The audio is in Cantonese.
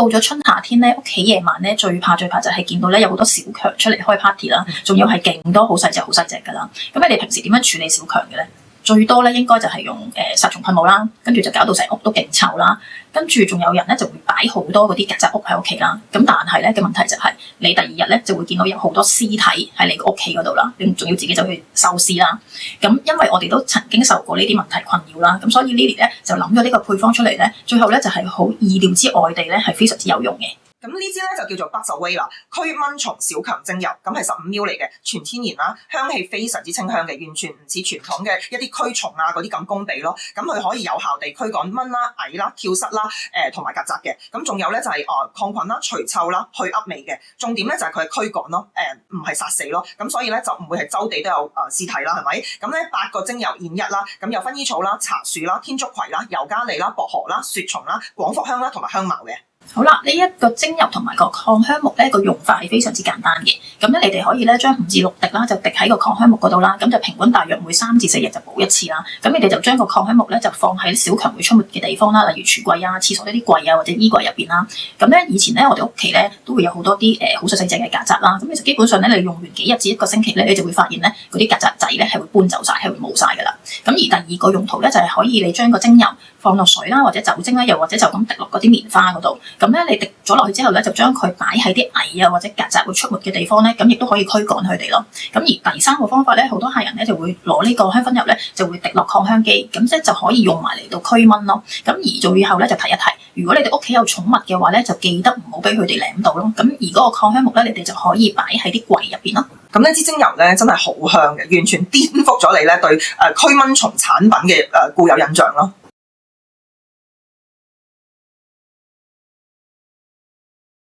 到咗春夏天咧，屋企夜晚咧最怕就係見到咧有好多小強出嚟開 party 啦，仲要係勁多好細隻噶啦。咁你哋平時點樣處理小強嘅咧？最多咧應該就係用殺蟲噴霧啦，跟住就搞到成屋都勁臭啦。跟住仲有人咧就會擺好多嗰啲曱甴屋喺屋企啦。咁但係咧嘅問題就係你第二日咧就會見到有好多屍體喺你個屋企嗰度啦，你仲要自己走去收屍啦。咁因為我哋都曾經受過呢啲問題困擾啦，咁所以 Lily 咧就諗咗呢個配方出嚟咧，最後咧就係好意料之外地咧係非常之有用嘅。咁呢支咧就叫做 Buds Away 啦，驅蚊蟲小強精油，咁係15ml 嚟嘅，全天然啦，香氣非常之清香嘅，完全唔似傳統嘅一啲驅蟲啊嗰啲咁攻鼻咯。咁佢可以有效地驅趕蚊啦、蟻啦、跳蚤啦、同埋曱甴嘅。咁仲有咧就係抗菌啦、除臭啦、去噏味嘅。重點咧就係佢係驅趕咯，唔係殺死咯。咁所以咧就唔會係周地都有屍體啦，係咪？咁咧8個精油現一啦，咁有薰衣草啦、茶樹啦、天竺葵啦、尤加利啦、薄荷啦、雪松啦、廣藿香啦同埋香茅嘅。好啦，呢一個精油同埋個擴香木咧個用法係非常之簡單嘅。咁咧你哋可以咧將5至6滴啦，就滴喺個擴香木嗰度啦。咁就平均大約每3至4日就補一次啦。咁你哋就將個擴香木咧就放喺小強會出沒嘅地方啦，例如櫥櫃啊、廁所呢啲櫃啊或者衣櫃入邊啦。咁咧以前咧我哋屋企咧都會有好多啲好細隻嘅曱甴啦。咁其實基本上咧你用完幾日至1個星期咧，你就會發現咧嗰啲曱甴仔咧係會搬走晒，係會冇晒噶啦。咁而第二個用途咧就係可以你將個精油放落水啦，或者酒精啦，又或者就咁滴落嗰啲棉花嗰度。咁咧你滴咗落去之後咧，就將佢擺喺啲蟻啊或者曱甴會出沒嘅地方咧，咁亦都可以驅趕佢哋咯。咁而第3個方法咧，好多客人咧就會攞呢個香薰油咧，就會滴落擴香機，咁即係就可以用埋嚟到驅蚊咯。咁而最後咧就提一提，如果你哋屋企有寵物嘅話咧，就記得唔好俾佢哋舐到咯。咁而嗰個擴香木咧，你哋就可以擺喺啲櫃入邊咯。咁呢支精油咧真係好香嘅，完全顛覆咗你咧對驅蚊蟲產品嘅固有印象咯。